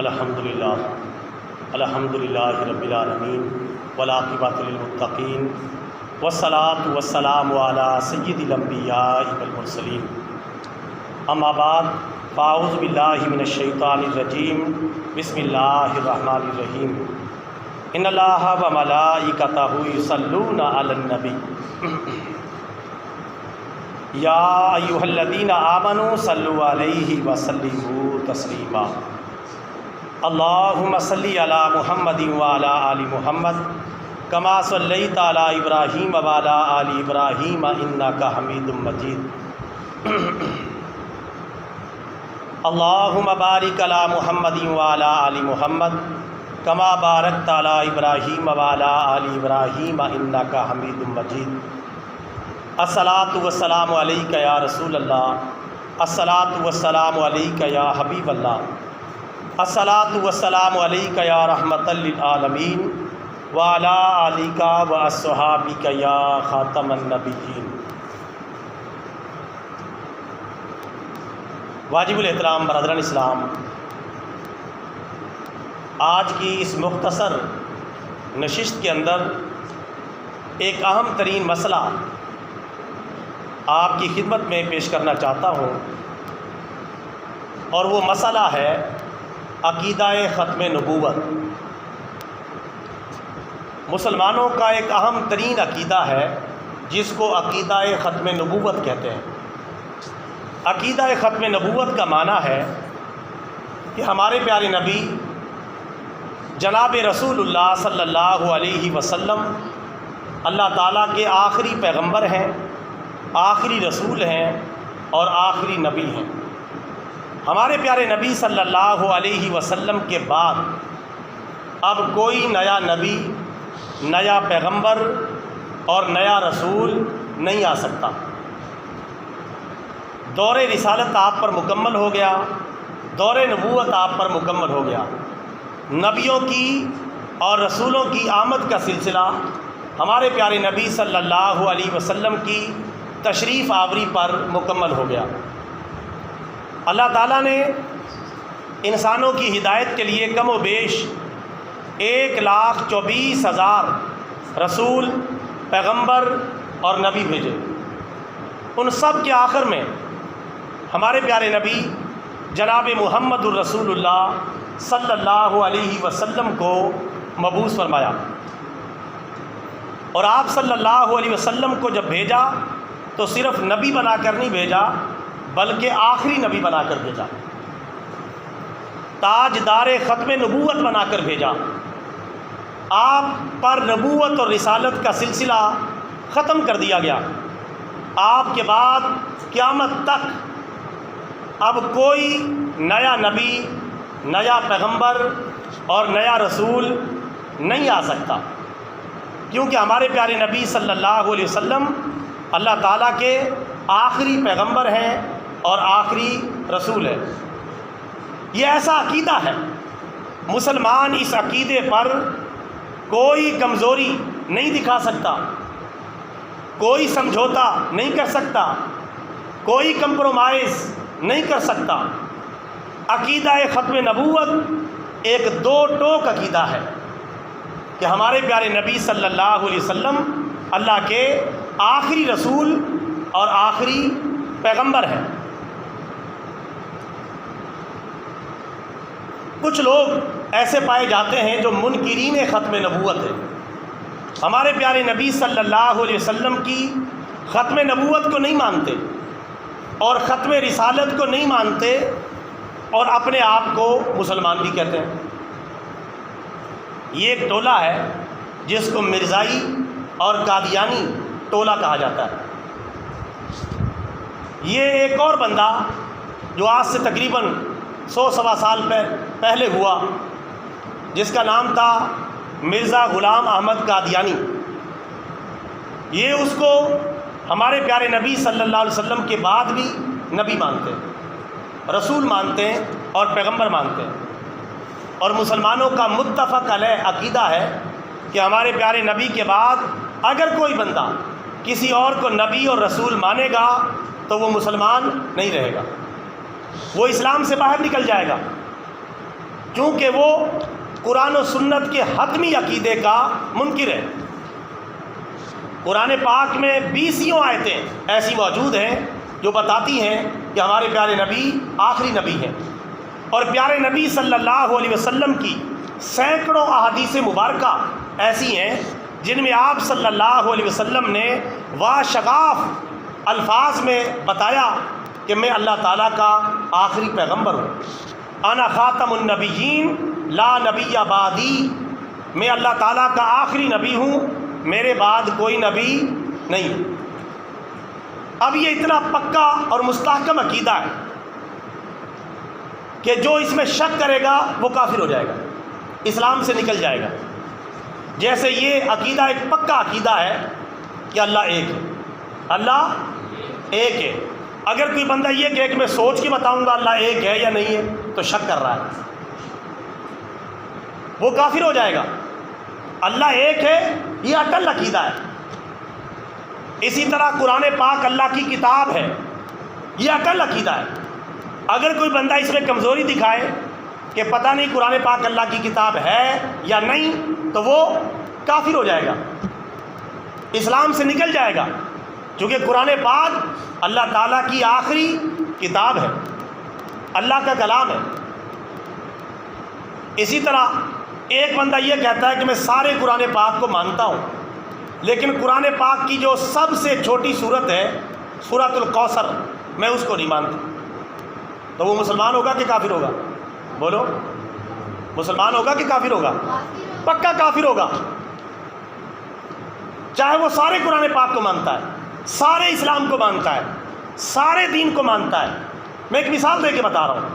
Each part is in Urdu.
الحمدللہ رب العالمین والعاقبۃ للمتقین والصلاة والسلام علی سید الانبیاء والمرسلین اما بعد فاعوذ باللہ من الشیطان الرجیم بسم اللہ الرحمن الرحیم ان اللہ وملائکتہ یصلون علی النبی یا ایھا الذین آمنوا صلوا علیہ وسلموا تسلیما اللہم صلی علی محمد وعلی آل محمد کما صلیت علی ابراہیم وعلی آل ابراہیم انک حمید مجید اللہم بارک علی محمد وعلی آل محمد کما بارکت علی ابراہیم وعلی آل ابراہیم انک حمید مجید الصلاۃ والسلام علیک یا رسول اللہ الصلاۃ والسلام علیک یا حبیب اللہ الصلاۃ والسلام علیک یا رحمۃ للعالمین وعلی آلک واصحابک یا خاتم النبیین۔ واجب الاحترام برادران اسلام، آج کی اس مختصر نشست کے اندر ایک اہم ترین مسئلہ آپ کی خدمت میں پیش کرنا چاہتا ہوں، اور وہ مسئلہ ہے عقیدہ ختم نبوت۔ مسلمانوں کا ایک اہم ترین عقیدہ ہے جس کو عقیدہ ختم نبوت کہتے ہیں۔ عقیدہ ختم نبوت کا معنی ہے کہ ہمارے پیارے نبی جناب رسول اللہ صلی اللہ علیہ وسلم اللہ تعالیٰ کے آخری پیغمبر ہیں، آخری رسول ہیں اور آخری نبی ہیں۔ ہمارے پیارے نبی صلی اللہ علیہ وسلم کے بعد اب کوئی نیا نبی، نیا پیغمبر اور نیا رسول نہیں آ سکتا۔ دور رسالت آپ پر مکمل ہو گیا، دور نبوت آپ پر مکمل ہو گیا۔ نبیوں کی اور رسولوں کی آمد کا سلسلہ ہمارے پیارے نبی صلی اللہ علیہ وسلم کی تشریف آوری پر مکمل ہو گیا۔ اللہ تعالیٰ نے انسانوں کی ہدایت کے لیے کم و بیش 1,24,000 رسول، پیغمبر اور نبی بھیجے۔ ان سب کے آخر میں ہمارے پیارے نبی جناب محمد الرسول اللہ صلی اللہ علیہ وسلم کو مبعوث فرمایا، اور آپ صلی اللہ علیہ وسلم کو جب بھیجا تو صرف نبی بنا کر نہیں بھیجا بلکہ آخری نبی بنا کر بھیجا، تاجدار ختم نبوت بنا کر بھیجا۔ آپ پر نبوت اور رسالت کا سلسلہ ختم کر دیا گیا۔ آپ کے بعد قیامت تک اب کوئی نیا نبی، نیا پیغمبر اور نیا رسول نہیں آ سکتا، کیونکہ ہمارے پیارے نبی صلی اللہ علیہ وسلم اللہ تعالیٰ کے آخری پیغمبر ہیں اور آخری رسول ہے۔ یہ ایسا عقیدہ ہے، مسلمان اس عقیدے پر کوئی کمزوری نہیں دکھا سکتا، کوئی سمجھوتا نہیں کر سکتا، کوئی کمپرومائز نہیں کر سکتا۔ عقیدہ ختم نبوت ایک دو ٹوک عقیدہ ہے کہ ہمارے پیارے نبی صلی اللہ علیہ وسلم اللہ کے آخری رسول اور آخری پیغمبر ہیں۔ کچھ لوگ ایسے پائے جاتے ہیں جو منکرین ختم نبوت ہیں، ہمارے پیارے نبی صلی اللہ علیہ وسلم کی ختم نبوت کو نہیں مانتے اور ختم رسالت کو نہیں مانتے، اور اپنے آپ کو مسلمان بھی کہتے ہیں۔ یہ ایک ٹولہ ہے جس کو مرزائی اور قادیانی ٹولہ کہا جاتا ہے۔ یہ ایک اور بندہ جو آج سے تقریباً 100 سال پہلے ہوا، جس کا نام تھا مرزا غلام احمد قادیانی، یہ اس کو ہمارے پیارے نبی صلی اللہ علیہ وسلم کے بعد بھی نبی مانتے ہیں، رسول مانتے ہیں اور پیغمبر مانتے ہیں۔ اور مسلمانوں کا متفق علیہ عقیدہ ہے کہ ہمارے پیارے نبی کے بعد اگر کوئی بندہ کسی اور کو نبی اور رسول مانے گا تو وہ مسلمان نہیں رہے گا، وہ اسلام سے باہر نکل جائے گا۔ چونکہ وہ قرآن و سنت کے حتمی عقیدے کا منکر ہے۔ قرآن پاک میں 20 آیتیں ایسی موجود ہیں جو بتاتی ہیں کہ ہمارے پیارے نبی آخری نبی ہیں، اور پیارے نبی صلی اللہ علیہ وسلم کی سینکڑوں احادیث مبارکہ ایسی ہیں جن میں آپ صلی اللہ علیہ وسلم نے واشگاف الفاظ میں بتایا کہ میں اللہ تعالیٰ کا آخری پیغمبر ہوں، انا خاتم النبیین لا نبی بعدی، میں اللہ تعالیٰ کا آخری نبی ہوں، میرے بعد کوئی نبی نہیں۔ اب یہ اتنا پکا اور مستحکم عقیدہ ہے کہ جو اس میں شک کرے گا وہ کافر ہو جائے گا، اسلام سے نکل جائے گا۔ جیسے یہ عقیدہ ایک پکا عقیدہ ہے کہ اللہ ایک ہے، اللہ ایک ہے۔ اگر کوئی بندہ یہ کہے کہ میں سوچ کے بتاؤں گا اللہ ایک ہے یا نہیں ہے تو شک کر رہا ہے، وہ کافر ہو جائے گا۔ اللہ ایک ہے یہ اٹل عقیدہ ہے۔ اسی طرح قرآن پاک اللہ کی کتاب ہے، یہ اٹل عقیدہ ہے۔ اگر کوئی بندہ اس میں کمزوری دکھائے کہ پتہ نہیں قرآن پاک اللہ کی کتاب ہے یا نہیں تو وہ کافر ہو جائے گا، اسلام سے نکل جائے گا، کیونکہ قرآن پاک اللہ تعالیٰ کی آخری کتاب ہے، اللہ کا کلام ہے۔ اسی طرح ایک بندہ یہ کہتا ہے کہ میں سارے قرآن پاک کو مانتا ہوں، لیکن قرآن پاک کی جو سب سے چھوٹی صورت ہے سورۃ الکوثر میں اس کو نہیں مانتا، تو وہ مسلمان ہوگا کہ کافر ہوگا؟ بولو، مسلمان ہوگا کہ کافر ہوگا؟ پکا کافر ہوگا، چاہے وہ سارے قرآن پاک کو مانتا ہے، سارے اسلام کو مانتا ہے، سارے دین کو مانتا ہے۔ میں ایک مثال دے کے بتا رہا ہوں،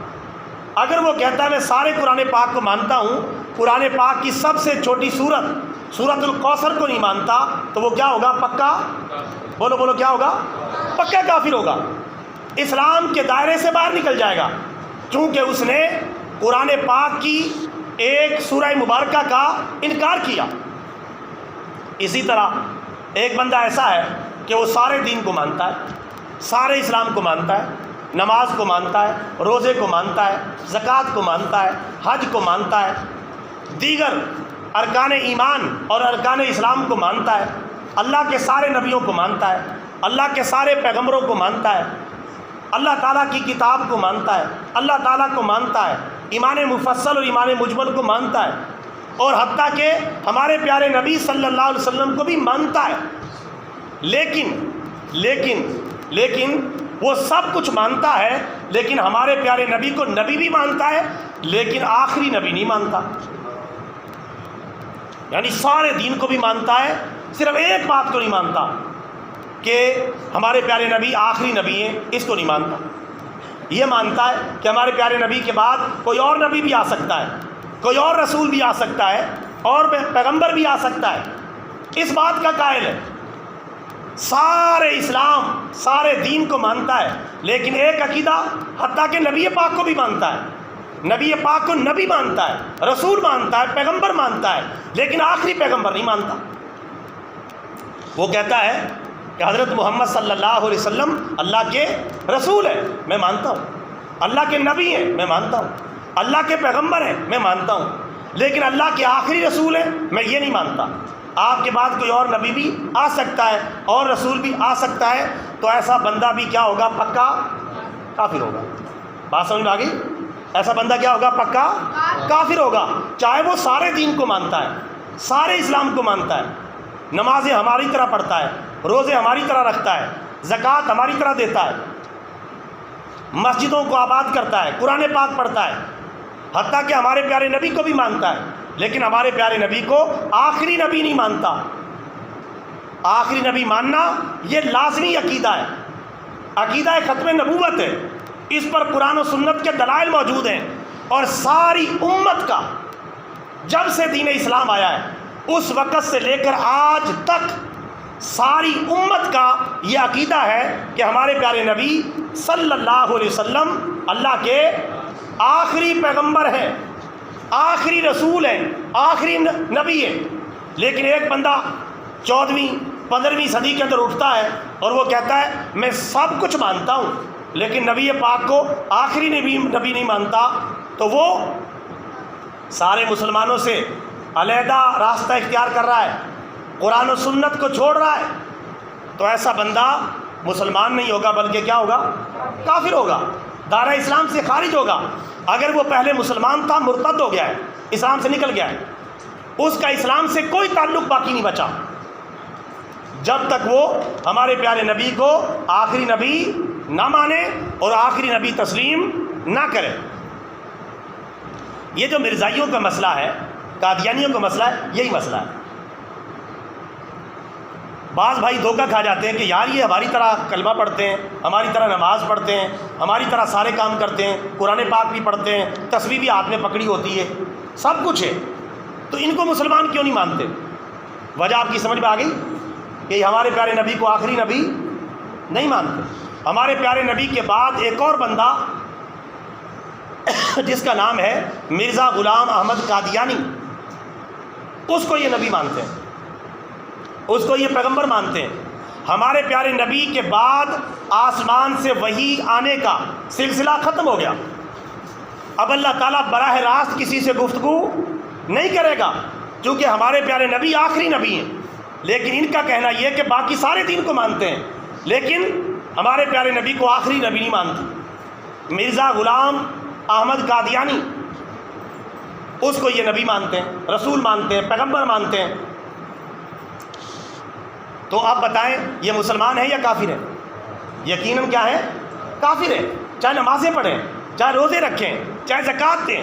اگر وہ کہتا ہے میں سارے قرآن پاک کو مانتا ہوں، قرآن پاک کی سب سے چھوٹی صورت سورۃ الکوثر کو نہیں مانتا، تو وہ کیا ہوگا؟ پکا، بولو بولو، کیا ہوگا؟ پکا کافر ہوگا، اسلام کے دائرے سے باہر نکل جائے گا، چونکہ اس نے قرآن پاک کی ایک سورہ مبارکہ کا انکار کیا۔ اسی طرح ایک بندہ ایسا ہے کہ وہ سارے دین کو مانتا ہے، سارے اسلام کو مانتا ہے، نماز کو مانتا ہے، روزے کو مانتا ہے، زکوٰۃ کو مانتا ہے، حج کو مانتا ہے، دیگر ارکان ایمان اور ارکان اسلام کو مانتا ہے، اللہ کے سارے نبیوں کو مانتا ہے، اللہ کے سارے پیغمبروں کو مانتا ہے، اللہ تعالیٰ کی کتاب کو مانتا ہے، اللہ تعالیٰ کو مانتا ہے، ایمان مفصل اور ایمان مجمل کو مانتا ہے، اور حتیٰ کہ ہمارے پیارے نبی صلی اللہ علیہ وسلم کو بھی مانتا ہے، لیکن وہ سب کچھ مانتا ہے، لیکن ہمارے پیارے نبی کو نبی بھی مانتا ہے لیکن آخری نبی نہیں مانتا۔ یعنی سارے دین کو بھی مانتا ہے، صرف ایک بات کو نہیں مانتا کہ ہمارے پیارے نبی آخری نبی ہیں، اس کو نہیں مانتا۔ یہ مانتا ہے کہ ہمارے پیارے نبی کے بعد کوئی اور نبی بھی آ سکتا ہے، کوئی اور رسول بھی آ سکتا ہے، اور پیغمبر بھی آ سکتا ہے، اس بات کا قائل ہے۔ سارے اسلام سارے دین کو مانتا ہے، لیکن ایک عقیدہ حتیٰ کہ نبی پاک کو بھی مانتا ہے، نبی پاک کو نبی مانتا ہے، رسول مانتا ہے، پیغمبر مانتا ہے، لیکن آخری پیغمبر نہیں مانتا۔ وہ کہتا ہے کہ حضرت محمد صلی اللہ علیہ وسلم اللہ کے رسول ہیں، میں مانتا ہوں، اللہ کے نبی ہیں، میں مانتا ہوں، اللہ کے پیغمبر ہیں، میں مانتا ہوں، لیکن اللہ کے آخری رسول ہیں میں یہ نہیں مانتا۔ آپ کے بعد کوئی اور نبی بھی آ سکتا ہے اور رسول بھی آ سکتا ہے، تو ایسا بندہ بھی کیا ہوگا؟ پکا کافر ہوگا۔ بات سمجھ میں آ گئی؟ ایسا بندہ کیا ہوگا؟ پکا کافر ہوگا، چاہے وہ سارے دین کو مانتا ہے، سارے اسلام کو مانتا ہے، نمازیں ہماری طرح پڑھتا ہے، روزے ہماری طرح رکھتا ہے، زکوٰۃ ہماری طرح دیتا ہے، مسجدوں کو آباد کرتا ہے، قرآن پاک پڑھتا ہے، حتیٰ کہ ہمارے پیارے نبی کو بھی مانتا ہے، لیکن ہمارے پیارے نبی کو آخری نبی نہیں مانتا۔ آخری نبی ماننا یہ لازمی عقیدہ ہے، عقیدہ ختم نبوت ہے، اس پر قرآن و سنت کے دلائل موجود ہیں، اور ساری امت کا جب سے دین اسلام آیا ہے اس وقت سے لے کر آج تک ساری امت کا یہ عقیدہ ہے کہ ہمارے پیارے نبی صلی اللہ علیہ وسلم اللہ کے آخری پیغمبر ہیں، آخری رسول ہیں، آخری نبی ہیں۔ لیکن ایک بندہ 14ویں 15ویں صدی کے اندر اٹھتا ہے اور وہ کہتا ہے میں سب کچھ مانتا ہوں لیکن نبی پاک کو آخری نبی نہیں مانتا، تو وہ سارے مسلمانوں سے علیحدہ راستہ اختیار کر رہا ہے، قرآن و سنت کو چھوڑ رہا ہے، تو ایسا بندہ مسلمان نہیں ہوگا بلکہ کیا ہوگا؟ کافر ہوگا، دائرہ اسلام سے خارج ہوگا۔ اگر وہ پہلے مسلمان تھا، مرتد ہو گیا ہے، اسلام سے نکل گیا ہے، اس کا اسلام سے کوئی تعلق باقی نہیں بچا جب تک وہ ہمارے پیارے نبی کو آخری نبی نہ مانے اور آخری نبی تسلیم نہ کرے۔ یہ جو مرزائیوں کا مسئلہ ہے، قادیانیوں کا مسئلہ ہے، یہی مسئلہ ہے۔ بعض بھائی دھوکہ کھا جاتے ہیں کہ یار یہ ہماری طرح کلمہ پڑھتے ہیں، ہماری طرح نماز پڑھتے ہیں، ہماری طرح سارے کام کرتے ہیں، قرآن پاک بھی پڑھتے ہیں، تسبیح بھی ہاتھ میں پکڑی ہوتی ہے، سب کچھ ہے، تو ان کو مسلمان کیوں نہیں مانتے؟ وجہ آپ کی سمجھ میں آ گئی کہ ہمارے پیارے نبی کو آخری نبی نہیں مانتے۔ ہمارے پیارے نبی کے بعد ایک اور بندہ جس کا نام ہے مرزا غلام احمد قادیانی، اس کو یہ نبی مانتے ہیں، اس کو یہ پیغمبر مانتے ہیں۔ ہمارے پیارے نبی کے بعد آسمان سے وحی آنے کا سلسلہ ختم ہو گیا، اب اللہ تعالیٰ براہ راست کسی سے گفتگو نہیں کرے گا، کیونکہ ہمارے پیارے نبی آخری نبی ہیں۔ لیکن ان کا کہنا یہ کہ باقی سارے دین کو مانتے ہیں، لیکن ہمارے پیارے نبی کو آخری نبی نہیں مانتے۔ مرزا غلام احمد قادیانی، اس کو یہ نبی مانتے ہیں، رسول مانتے ہیں، پیغمبر مانتے ہیں۔ تو آپ بتائیں یہ مسلمان ہے یا کافر ہے؟ یقیناً کیا ہے؟ کافر ہے، چاہے نمازیں پڑھیں، چاہے روزے رکھیں، چاہے زکوٰۃ دیں،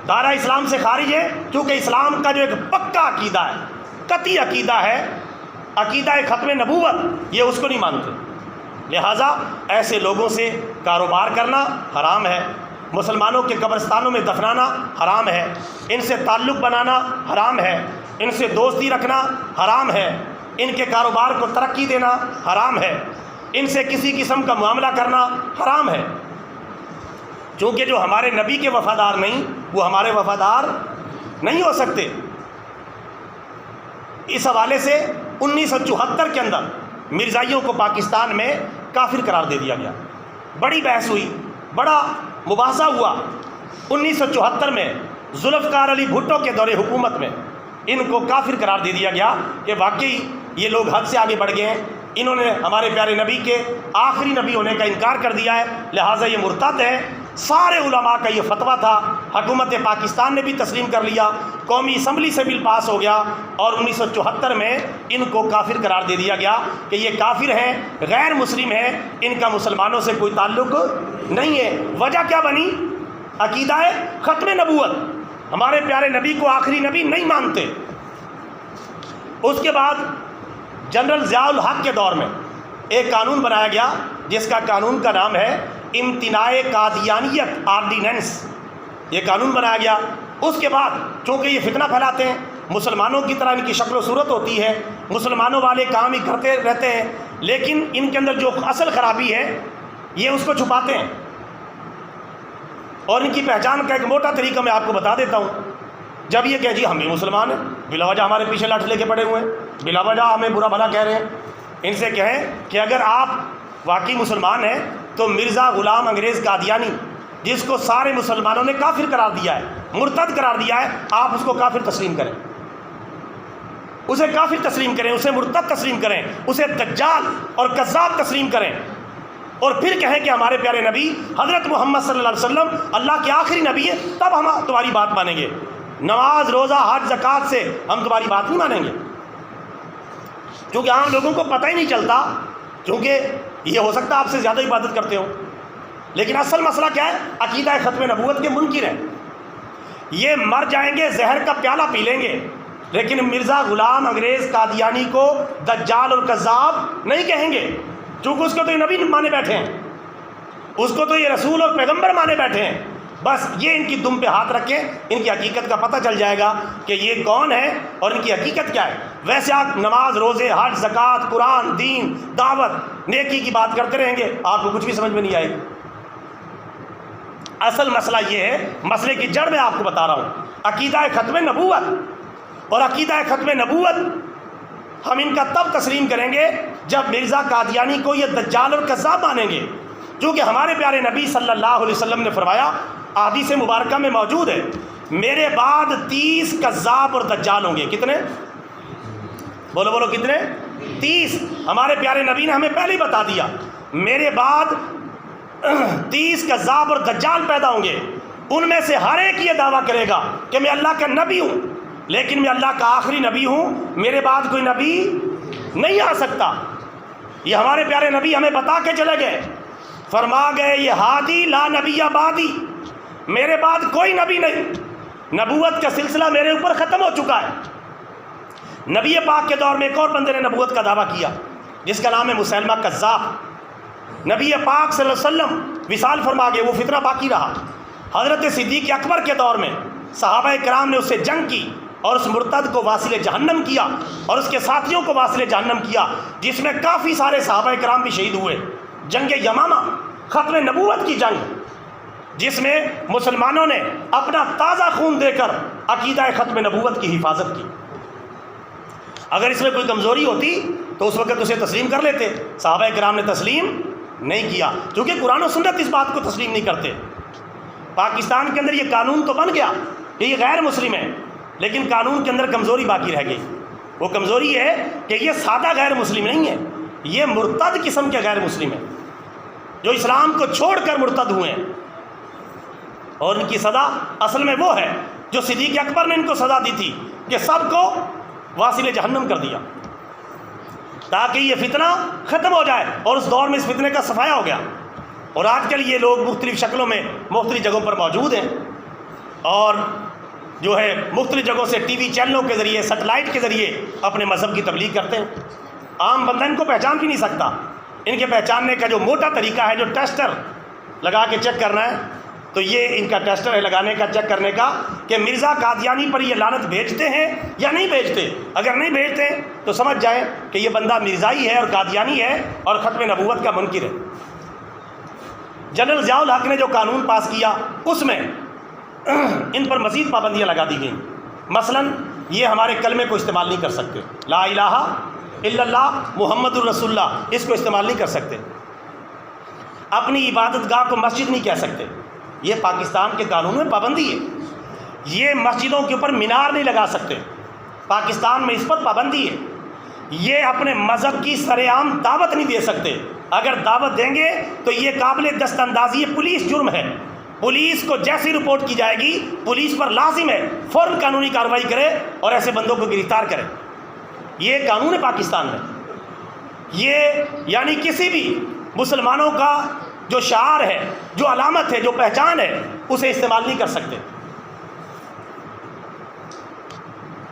دائرہ اسلام سے خارج ہے، کیونکہ اسلام کا جو ایک پکا عقیدہ ہے، قطعی عقیدہ ہے، عقیدہ ختم نبوت، یہ اس کو نہیں مانتے۔ لہٰذا ایسے لوگوں سے کاروبار کرنا حرام ہے، مسلمانوں کے قبرستانوں میں دفنانا حرام ہے، ان سے تعلق بنانا حرام ہے، ان سے دوستی رکھنا حرام ہے، ان کے کاروبار کو ترقی دینا حرام ہے، ان سے کسی قسم کا معاملہ کرنا حرام ہے، چونکہ جو ہمارے نبی کے وفادار نہیں وہ ہمارے وفادار نہیں ہو سکتے۔ اس حوالے سے 1974 کے اندر مرزائیوں کو پاکستان میں کافر قرار دے دیا گیا، بڑی بحث ہوئی، بڑا مباحثہ ہوا۔ 1974 میں ذوالفقار علی بھٹو کے دور حکومت میں ان کو کافر قرار دے دیا گیا کہ واقعی یہ لوگ حد سے آگے بڑھ گئے ہیں، انہوں نے ہمارے پیارے نبی کے آخری نبی ہونے کا انکار کر دیا ہے، لہٰذا یہ مرتد ہے۔ سارے علماء کا یہ فتویٰ تھا، حکومت پاکستان نے بھی تسلیم کر لیا، قومی اسمبلی سے بل پاس ہو گیا، اور 1974 میں ان کو کافر قرار دے دیا گیا کہ یہ کافر ہیں، غیر مسلم ہیں، ان کا مسلمانوں سے کوئی تعلق نہیں ہے۔ وجہ کیا بنی؟ عقیدہ ختم نبوت، ہمارے پیارے نبی کو آخری نبی نہیں مانتے۔ اس کے بعد جنرل ضیاء الحق کے دور میں ایک قانون بنایا گیا جس کا قانون کا نام ہے امتناع قادیانیت آرڈیننس، یہ قانون بنایا گیا۔ اس کے بعد چونکہ یہ فتنہ پھیلاتے ہیں، مسلمانوں کی طرح ان کی شکل و صورت ہوتی ہے، مسلمانوں والے کام ہی کرتے رہتے ہیں، لیکن ان کے اندر جو اصل خرابی ہے یہ اس کو چھپاتے ہیں، اور ان کی پہچان کا ایک موٹا طریقہ میں آپ کو بتا دیتا ہوں۔ جب یہ کہ جی ہم بھی مسلمان ہیں، بلا وجہ ہمارے پیچھے لاٹھی لے کے پڑے ہوئے ہیں، بلا وجہ ہمیں برا بھلا کہہ رہے ہیں، ان سے کہیں کہ اگر آپ واقعی مسلمان ہیں تو مرزا غلام انگریز قادیانی، جس کو سارے مسلمانوں نے کافر قرار دیا ہے، مرتد قرار دیا ہے، آپ اس کو کافر تسلیم کریں، اسے کافر تسلیم کریں، اسے مرتد تسلیم کریں، اسے دجال اور کذاب تسلیم کریں، اور پھر کہیں کہ ہمارے پیارے نبی حضرت محمد صلی اللہ علیہ وسلم اللہ کے آخری نبی ہیں، تب ہم تمہاری بات مانیں گے، نماز روزہ حج زکوٰۃ سے ہم تمہاری بات نہیں مانیں گے۔ کیونکہ عام لوگوں کو پتہ ہی نہیں چلتا، کیونکہ یہ ہو سکتا ہے آپ سے زیادہ عبادت کرتے ہو، لیکن اصل مسئلہ کیا ہے؟ عقیدہ ختم نبوت کے منکر ہیں۔ یہ مر جائیں گے، زہر کا پیالہ پی لیں گے، لیکن مرزا غلام انگریز قادیانی کو دجال اور کذاب نہیں کہیں گے، چونکہ اس کو تو یہ نبی مانے بیٹھے ہیں، اس کو تو یہ رسول اور پیغمبر مانے بیٹھے ہیں۔ بس یہ ان کی دم پہ ہاتھ رکھیں، ان کی حقیقت کا پتہ چل جائے گا کہ یہ کون ہے اور ان کی حقیقت کیا ہے۔ ویسے آپ نماز روزے حج زکوٰۃ قرآن دین دعوت نیکی کی بات کرتے رہیں گے، آپ کو کچھ بھی سمجھ میں نہیں آئے گی۔ اصل مسئلہ یہ ہے، مسئلے کی جڑ میں آپ کو بتا رہا ہوں، عقیدہ ختم نبوت، اور عقیدہ ختم نبوت ہم ان کا تب تسلیم کریں گے جب مرزا قادیانی کو یہ دجال اور کذاب مانیں گے، کیونکہ ہمارے پیارے نبی صلی اللہ علیہ وسلم نے فرمایا احادیث مبارکہ میں موجود ہے، میرے بعد 30 کذاب اور دجال ہوں گے۔ کتنے؟ بولو بولو کتنے؟ 30۔ ہمارے پیارے نبی نے ہمیں پہلے ہی بتا دیا میرے بعد 30 کذاب اور دجال پیدا ہوں گے، ان میں سے ہر ایک یہ دعویٰ کرے گا کہ میں اللہ کا نبی ہوں، لیکن میں اللہ کا آخری نبی ہوں، میرے بعد کوئی نبی نہیں آ سکتا۔ یہ ہمارے پیارے نبی ہمیں بتا کے چلے گئے، فرما گئے یہ ہادی لا نبی بعدی، میرے بعد کوئی نبی نہیں، نبوت کا سلسلہ میرے اوپر ختم ہو چکا ہے۔ نبی پاک کے دور میں ایک اور بندے نے نبوت کا دعویٰ کیا جس کا نام ہے مسیلمہ کذاب۔ نبی پاک صلی اللہ علیہ وسلم وصال فرما گئے، وہ فتنہ باقی رہا۔ حضرت صدیق اکبر کے دور میں صحابہ کرام نے اس سے جنگ کی اور اس مرتد کو واصل جہنم کیا اور اس کے ساتھیوں کو واصل جہنم کیا، جس میں کافی سارے صحابہ کرام بھی شہید ہوئے۔ جنگ یمامہ، ختم نبوت کی جنگ، جس میں مسلمانوں نے اپنا تازہ خون دے کر عقیدہ ختم نبوت کی حفاظت کی۔ اگر اس میں کوئی کمزوری ہوتی تو اس وقت اسے تسلیم کر لیتے، صحابہ کرام نے تسلیم نہیں کیا، کیونکہ قرآن و سنت اس بات کو تسلیم نہیں کرتے۔ پاکستان کے اندر یہ قانون تو بن گیا کہ یہ غیر مسلم ہے، لیکن قانون کے اندر کمزوری باقی رہ گئی۔ وہ کمزوری ہے کہ یہ سادہ غیر مسلم نہیں ہے، یہ مرتد قسم کے غیر مسلم ہیں، جو اسلام کو چھوڑ کر مرتد ہوئے ہیں، اور ان کی سزا اصل میں وہ ہے جو صدیق اکبر نے ان کو سزا دی تھی کہ سب کو واصل جہنم کر دیا تاکہ یہ فتنہ ختم ہو جائے، اور اس دور میں اس فتنے کا صفایا ہو گیا۔ اور آج کل یہ لوگ مختلف شکلوں میں مختلف جگہوں پر موجود ہیں، اور جو ہے مختلف جگہوں سے ٹی وی چینلوں کے ذریعے، سیٹلائٹ کے ذریعے اپنے مذہب کی تبلیغ کرتے ہیں۔ عام بندہ ان کو پہچان بھی نہیں سکتا۔ ان کے پہچاننے کا جو موٹا طریقہ ہے، جو ٹیسٹر لگا کے چیک کرنا ہے، تو یہ ان کا ٹیسٹر ہے لگانے کا، چیک کرنے کا کہ مرزا قادیانی پر یہ لعنت بھیجتے ہیں یا نہیں بھیجتے۔ اگر نہیں بھیجتے تو سمجھ جائیں کہ یہ بندہ مرزائی ہے اور قادیانی ہے اور ختم نبوت کا منکر ہے۔ جنرل ضیاء الحق نے جو قانون پاس کیا اس میں ان پر مزید پابندیاں لگا دی گئیں۔ مثلا یہ ہمارے کلمے کو استعمال نہیں کر سکتے، لا الہ الا اللہ محمد الرسول اللہ، اس کو استعمال نہیں کر سکتے۔ اپنی عبادت گاہ کو مسجد نہیں کہہ سکتے، یہ پاکستان کے قانون میں پابندی ہے۔ یہ مسجدوں کے اوپر مینار نہیں لگا سکتے، پاکستان میں اس پر پابندی ہے۔ یہ اپنے مذہب کی سر عام دعوت نہیں دے سکتے، اگر دعوت دیں گے تو یہ قابل دست اندازی پولیس جرم ہے۔ پولیس کو جیسی رپورٹ کی جائے گی، پولیس پر لازم ہے فوراً قانونی کارروائی کرے اور ایسے بندوں کو گرفتار کرے۔ یہ قانون ہے پاکستان میں۔ یہ یعنی کسی بھی مسلمانوں کا جو شعار ہے، جو علامت ہے، جو پہچان ہے، اسے استعمال نہیں کر سکتے۔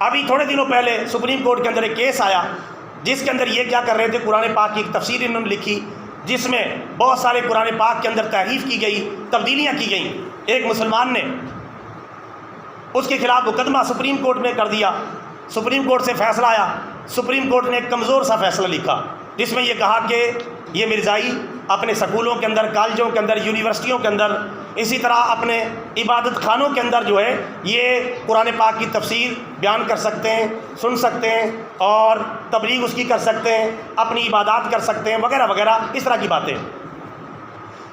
ابھی تھوڑے دنوں پہلے سپریم کورٹ کے اندر ایک کیس آیا جس کے اندر یہ کیا کر رہے تھے، قرآن پاک کی ایک تفسیر انہوں نے لکھی جس میں بہت سارے قرآن پاک کے اندر تحریف کی گئی، تبدیلیاں کی گئیں۔ ایک مسلمان نے اس کے خلاف مقدمہ سپریم کورٹ میں کر دیا، سپریم کورٹ سے فیصلہ آیا، سپریم کورٹ نے ایک کمزور سا فیصلہ لکھا جس میں یہ کہا کہ یہ مرزائی اپنے سکولوں کے اندر، کالجوں کے اندر، یونیورسٹیوں کے اندر، اسی طرح اپنے عبادت خانوں کے اندر جو ہے یہ قرآن پاک کی تفسیر بیان کر سکتے ہیں، سن سکتے ہیں اور تبلیغ اس کی کر سکتے ہیں، اپنی عبادات کر سکتے ہیں وغیرہ وغیرہ، اس طرح کی باتیں۔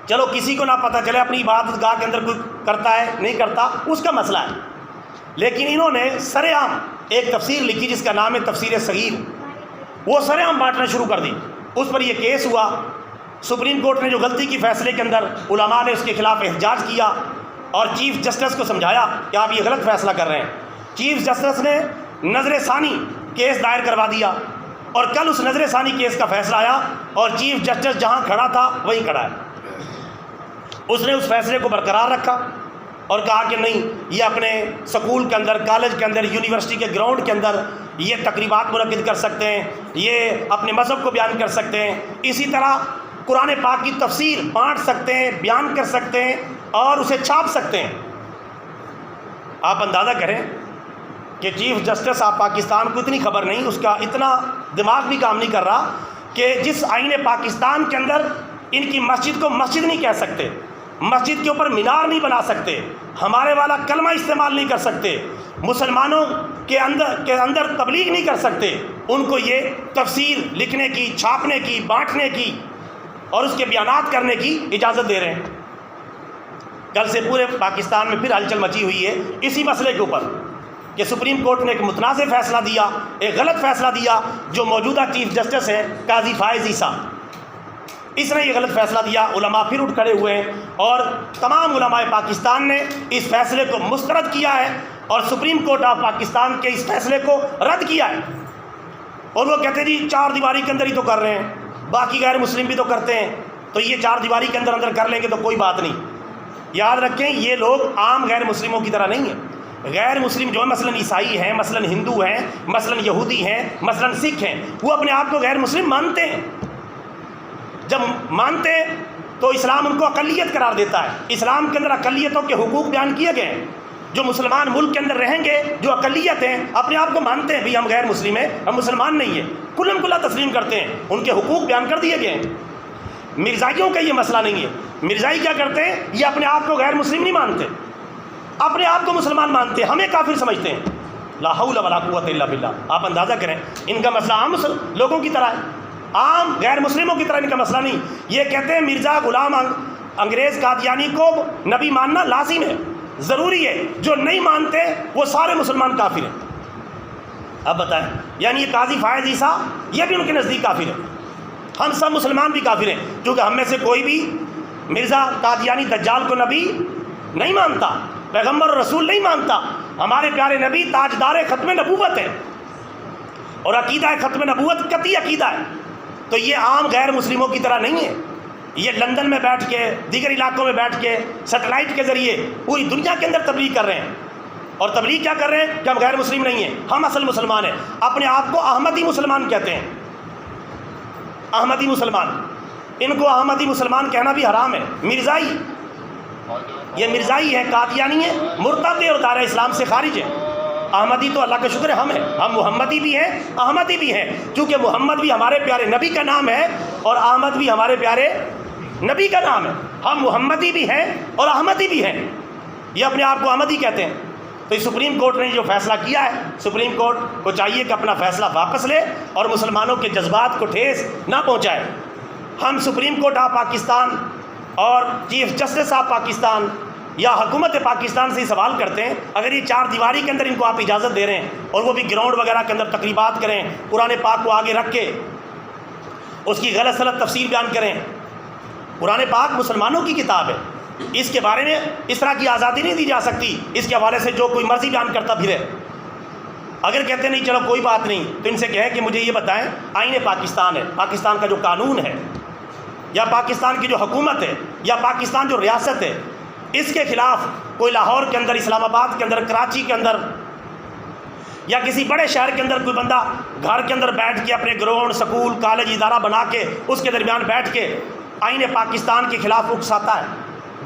چلو کسی کو نہ پتہ چلے اپنی عبادت گاہ کے اندر کوئی کرتا ہے نہیں کرتا، اس کا مسئلہ ہے، لیکن انہوں نے سر عام ایک تفسیر لکھی جس کا نام ہے تفسیر صغیر، وہ سر عام بانٹنا شروع کر دی۔ اس پر یہ کیس ہوا، سپریم کورٹ نے جو غلطی کی فیصلے کے اندر علماء نے اس کے خلاف احتجاج کیا اور چیف جسٹس کو سمجھایا کہ آپ یہ غلط فیصلہ کر رہے ہیں۔ چیف جسٹس نے نظر ثانی کیس دائر کروا دیا اور کل اس نظر ثانی کیس کا فیصلہ آیا اور چیف جسٹس جہاں کھڑا تھا وہیں کھڑا ہے۔ اس نے اس فیصلے کو برقرار رکھا اور کہا کہ نہیں، یہ اپنے سکول کے اندر، کالج کے اندر، یونیورسٹی کے گراؤنڈ کے اندر یہ تقریبات منعقد کر سکتے ہیں، یہ اپنے مذہب کو بیان کر سکتے ہیں، اسی طرح قرآن پاک کی تفسیر بانٹ سکتے ہیں، بیان کر سکتے ہیں اور اسے چھاپ سکتے ہیں۔ آپ اندازہ کریں کہ چیف جسٹس آف پاکستان کو اتنی خبر نہیں، اس کا اتنا دماغ بھی کام نہیں کر رہا کہ جس آئین پاکستان کے اندر ان کی مسجد کو مسجد نہیں کہہ سکتے، مسجد کے اوپر مینار نہیں بنا سکتے، ہمارے والا کلمہ استعمال نہیں کر سکتے، مسلمانوں کے اندر تبلیغ نہیں کر سکتے، ان کو یہ تفسیر لکھنے کی، چھاپنے کی، بانٹنے کی اور اس کے بیانات کرنے کی اجازت دے رہے ہیں۔ کل سے پورے پاکستان میں پھر ہلچل مچی ہوئی ہے اسی مسئلے کے اوپر کہ سپریم کورٹ نے ایک متنازع فیصلہ دیا، ایک غلط فیصلہ دیا۔ جو موجودہ چیف جسٹس ہیں قاضی فائز عیسیٰ، اس نے یہ غلط فیصلہ دیا۔ علماء پھر اٹھ کھڑے ہوئے ہیں اور تمام علماء پاکستان نے اس فیصلے کو مسترد کیا ہے اور سپریم کورٹ آف پاکستان کے اس فیصلے کو رد کیا ہے۔ اور وہ کہتے ہیں جی چار دیواری کے اندر ہی تو کر رہے ہیں، باقی غیر مسلم بھی تو کرتے ہیں، تو یہ چار دیواری کے اندر کر لیں گے تو کوئی بات نہیں۔ یاد رکھیں یہ لوگ عام غیر مسلموں کی طرح نہیں ہیں۔ غیر مسلم جو مثلاً عیسائی ہیں، مثلاً ہندو ہیں، مثلاً یہودی ہیں، مثلاً سکھ ہیں، وہ اپنے آپ کو غیر مسلم مانتے ہیں۔ جب مانتے ہیں تو اسلام ان کو اقلیت قرار دیتا ہے۔ اسلام کے اندر اقلیتوں کے حقوق بیان کیے گئے ہیں۔ جو مسلمان ملک کے اندر رہیں گے، جو اقلیت ہیں، اپنے آپ کو مانتے ہیں بھی ہم غیر مسلم ہیں، ہم مسلمان نہیں ہیں، کھلم کھلا تسلیم کرتے ہیں، ان کے حقوق بیان کر دیے گئے ہیں۔ مرزائیوں کا یہ مسئلہ نہیں ہے۔ مرزائی کیا کرتے ہیں؟ یہ اپنے آپ کو غیر مسلم نہیں مانتے، اپنے آپ کو مسلمان مانتے ہیں، ہمیں کافر سمجھتے ہیں۔ لا حول ولا قوت الا باللہ۔ آپ اندازہ کریں ان کا مسئلہ عام لوگوں کی طرح ہے، عام غیر مسلموں کی طرح ان کا مسئلہ نہیں۔ یہ کہتے ہیں مرزا غلام انگریز قادیانی کو نبی ماننا لازم ہے، ضروری ہے، جو نہیں مانتے وہ سارے مسلمان کافر ہیں۔ اب بتائیں، یعنی یہ قاضی فائز عیسیٰ یہ بھی ان کے نزدیک کافر ہے، ہم سب مسلمان بھی کافر ہیں، کیونکہ ہم میں سے کوئی بھی مرزا قادیانی دجال کو نبی نہیں مانتا، پیغمبر اور رسول نہیں مانتا۔ ہمارے پیارے نبی تاجدار ختم نبوت ہے اور عقیدہ ختم نبوت قطعی عقیدہ ہے۔ تو یہ عام غیر مسلموں کی طرح نہیں ہے، یہ لندن میں بیٹھ کے، دیگر علاقوں میں بیٹھ کے، سیٹلائٹ کے ذریعے پوری دنیا کے اندر تبلیغ کر رہے ہیں۔ اور تبلیغ کیا کر رہے ہیں کہ ہم غیر مسلم نہیں ہیں، ہم اصل مسلمان ہیں۔ اپنے آپ کو احمدی مسلمان کہتے ہیں، احمدی مسلمان۔ ان کو احمدی مسلمان کہنا بھی حرام ہے۔ مرزائی، یہ مرزائی ہے، قادیانی ہے، مرتد ہے اور دائرہ اسلام سے خارج ہے۔ احمدی تو اللہ کا شکر ہے ہم ہیں، ہم محمدی بھی ہیں، احمدی بھی ہیں، کیونکہ محمد بھی ہمارے پیارے نبی کا نام ہے اور احمد بھی ہمارے پیارے نبی کا نام ہے۔ ہم محمدی بھی ہیں اور احمدی بھی ہیں، یہ اپنے آپ کو احمدی کہتے ہیں۔ تو سپریم کورٹ نے جو فیصلہ کیا ہے، سپریم کورٹ کو چاہیے کہ اپنا فیصلہ واپس لے اور مسلمانوں کے جذبات کو ٹھیس نہ پہنچائے۔ ہم سپریم کورٹ آف پاکستان اور چیف جسٹس آف پاکستان یا حکومت پاکستان سے ہی سوال کرتے ہیں، اگر یہ چار دیواری کے اندر ان کو آپ اجازت دے رہے ہیں اور وہ بھی گراؤنڈ وغیرہ کے اندر تقریبات کریں، قرآن پاک کو آگے رکھ کے اس کی غلط سلط تفسیر بیان کریں۔ قرآن پاک مسلمانوں کی کتاب ہے، اس کے بارے میں اس طرح کی آزادی نہیں دی جا سکتی، اس کے حوالے سے جو کوئی مرضی بیان کرتا پھرے۔ اگر کہتے نہیں چلو کوئی بات نہیں، تو ان سے کہیں کہ مجھے یہ بتائیں آئین پاکستان ہے، پاکستان کا جو قانون ہے، یا پاکستان کی جو حکومت ہے، یا پاکستان جو ریاست ہے، اس کے خلاف کوئی لاہور کے اندر، اسلام آباد کے اندر، کراچی کے اندر یا کسی بڑے شہر کے اندر کوئی بندہ گھر کے اندر بیٹھ کے اپنے گراؤنڈ، سکول، کالج، ادارہ بنا کے اس کے درمیان بیٹھ کے آئین پاکستان کے خلاف اکساتا ہے،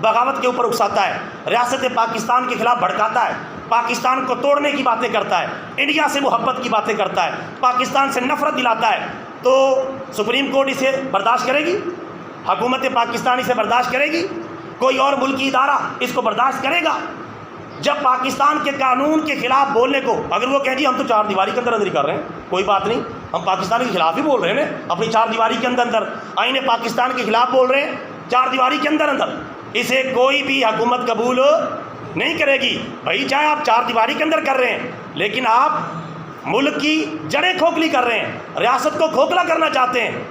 بغاوت کے اوپر اکساتا ہے، ریاست پاکستان کے خلاف بھڑکاتا ہے، پاکستان کو توڑنے کی باتیں کرتا ہے، انڈیا سے محبت کی باتیں کرتا ہے، پاکستان سے نفرت دلاتا ہے، تو سپریم کورٹ اسے برداشت کرے گی؟ حکومت پاکستان اسے برداشت کرے گی؟ کوئی اور ملکی ادارہ اس کو برداشت کرے گا؟ جب پاکستان کے قانون کے خلاف بولنے کو، اگر وہ کہیں جی ہم تو چار دیواری کے اندر ہی کر رہے ہیں، کوئی بات نہیں، ہم پاکستان کے خلاف ہی بول رہے ہیں، اپنی چار دیواری کے اندر آئین پاکستان کے خلاف بول رہے ہیں، چار دیواری کے اندر اسے کوئی بھی حکومت قبول نہیں کرے گی۔ بھائی چاہے آپ چار دیواری کے اندر کر رہے ہیں، لیکن آپ ملک کی جڑیں کھوکھلی کر رہے ہیں، ریاست کو کھوکھلا کرنا چاہتے ہیں،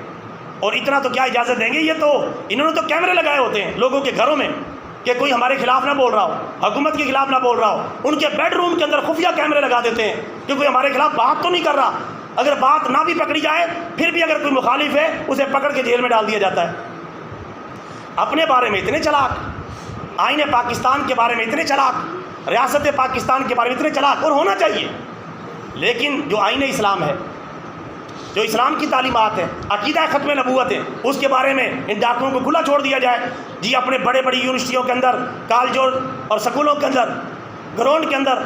اور اتنا تو کیا اجازت دیں گے؟ یہ تو انہوں نے تو کیمرے لگائے ہوتے ہیں لوگوں کے گھروں میں کہ کوئی ہمارے خلاف نہ بول رہا ہو، حکومت کے خلاف نہ بول رہا ہو۔ ان کے بیڈ روم کے اندر خفیہ کیمرے لگا دیتے ہیں کہ کوئی ہمارے خلاف بات تو نہیں کر رہا۔ اگر بات نہ بھی پکڑی جائے پھر بھی اگر کوئی مخالف ہے اسے پکڑ کے جیل میں ڈال دیا جاتا ہے۔ اپنے بارے میں اتنے چلاک، آئین پاکستان کے بارے میں اتنے چلاک، ریاست پاکستان کے بارے میں اتنے چلاک، اور ہونا چاہیے۔ لیکن جو آئین اسلام ہے، جو اسلام کی تعلیمات ہے، عقیدہ ختم نبوت ہے، اس کے بارے میں ان ڈاکوؤں کو کھلا چھوڑ دیا جائے۔ جی اپنے بڑے بڑی یونیورسٹیوں کے اندر، کالجوں اور سکولوں کے اندر، گراؤنڈ کے اندر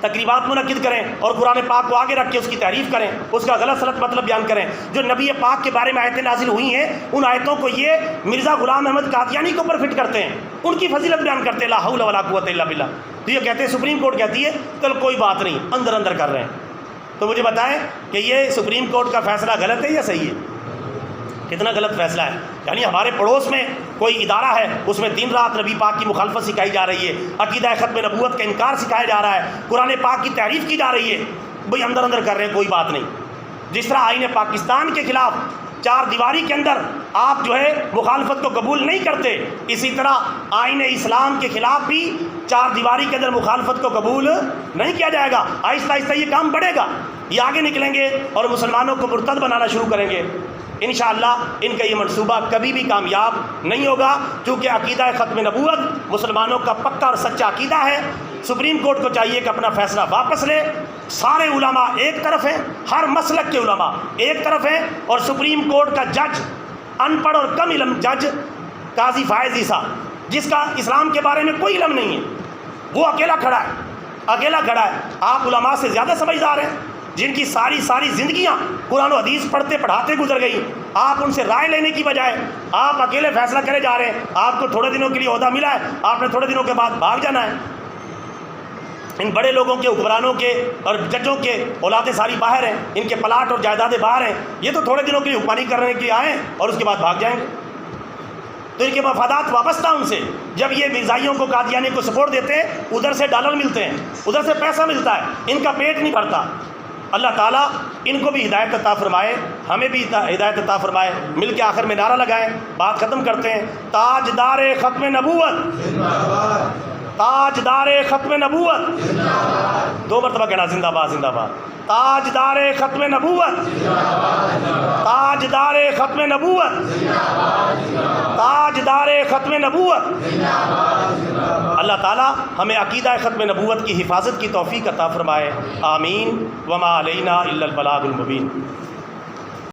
تقریبات منعقد کریں اور قرآن پاک کو آگے رکھ کے اس کی تعریف کریں، اس کا غلط سلط مطلب بیان کریں۔ جو نبی پاک کے بارے میں آیتیں نازل ہوئی ہیں، ان آیتوں کو یہ مرزا غلام احمد قادیانی کے اوپر فٹ کرتے ہیں، ان کی فضیلت بیان کرتے ہیں، لا حول ولا قوت الا باللہ۔ تو یہ کہتے ہیں، سپریم کورٹ کہتی ہے چل کوئی بات نہیں، اندر اندر کر رہے ہیں۔ تو مجھے بتائیں کہ یہ سپریم کورٹ کا فیصلہ غلط ہے یا صحیح ہے؟ کتنا غلط فیصلہ ہے؟ یعنی ہمارے پڑوس میں کوئی ادارہ ہے اس میں دن رات نبی پاک کی مخالفت سکھائی جا رہی ہے، عقیدہ ختم نبوت کا انکار سکھایا جا رہا ہے، قرآن پاک کی تعریف کی جا رہی ہے، بھئی اندر اندر کر رہے ہیں، کوئی بات نہیں۔ جس طرح آئین پاکستان کے خلاف چار دیواری کے اندر آپ جو ہے مخالفت کو قبول نہیں کرتے، اسی طرح آئین اسلام کے خلاف بھی چار دیواری کے اندر مخالفت کو قبول نہیں کیا جائے گا۔ آہستہ آہستہ یہ کام بڑھے گا، یہ آگے نکلیں گے اور مسلمانوں کو مرتد بنانا شروع کریں گے۔ انشاءاللہ ان کا یہ منصوبہ کبھی بھی کامیاب نہیں ہوگا، کیونکہ عقیدہ ختم نبوت مسلمانوں کا پکا اور سچا عقیدہ ہے۔ سپریم کورٹ کو چاہیے کہ اپنا فیصلہ واپس لے، سارے علماء ایک طرف ہیں، ہر مسلک کے علماء ایک طرف ہیں، اور سپریم کورٹ کا جج ان پڑھ اور کم علم جج قاضی فائز عیسیٰ، جس کا اسلام کے بارے میں کوئی علم نہیں ہے، وہ اکیلا کھڑا ہے۔ آپ علماء سے زیادہ سمجھدار ہیں، جن کی ساری زندگیاں قرآن و حدیث پڑھتے پڑھاتے گزر گئی، آپ ان سے رائے لینے کی بجائے آپ اکیلے فیصلہ کرے جا رہے ہیں۔ آپ کو تھوڑے دنوں کے لیے عہدہ ملا ہے، آپ نے تھوڑے دنوں کے بعد بھاگ جانا ہے۔ ان بڑے لوگوں کے، حکمرانوں کے اور ججوں کے اولادیں ساری باہر ہیں، ان کے پلاٹ اور جائیدادیں باہر ہیں، یہ تو تھوڑے دنوں کے لیے حکمرانی کرنے کے لیے آئے ہیں اور اس کے بعد بھاگ جائیں گے۔ تو ان کے مفادات وابستہ ان سے، جب یہ مرزائیوں کو، قادیانی کو سپورٹ دیتے ہیں، ادھر سے ڈالر ملتے ہیں، ادھر سے پیسہ ملتا ہے، ان کا پیٹ نہیں بھرتا۔ اللہ تعالیٰ ان کو بھی ہدایت عطا فرمائے، ہمیں بھی ہدایت عطا فرمائے۔ مل کے آخر میں نعرہ لگائیں، بات ختم کرتے ہیں۔ تاجدار ختم نبوت، تاجدار ختم نبوت، دو مرتبہ کہنا زندہ باد زندہ باد۔ تاجدار ختم نبوت، تاجدار ختم نبوت، تاجدار ختم نبوت۔ اللہ تعالیٰ ہمیں عقیدہ ختم نبوت کی حفاظت کی توفیق عطا فرمائے، آمین۔ وما علینا الا البلاغ المبین۔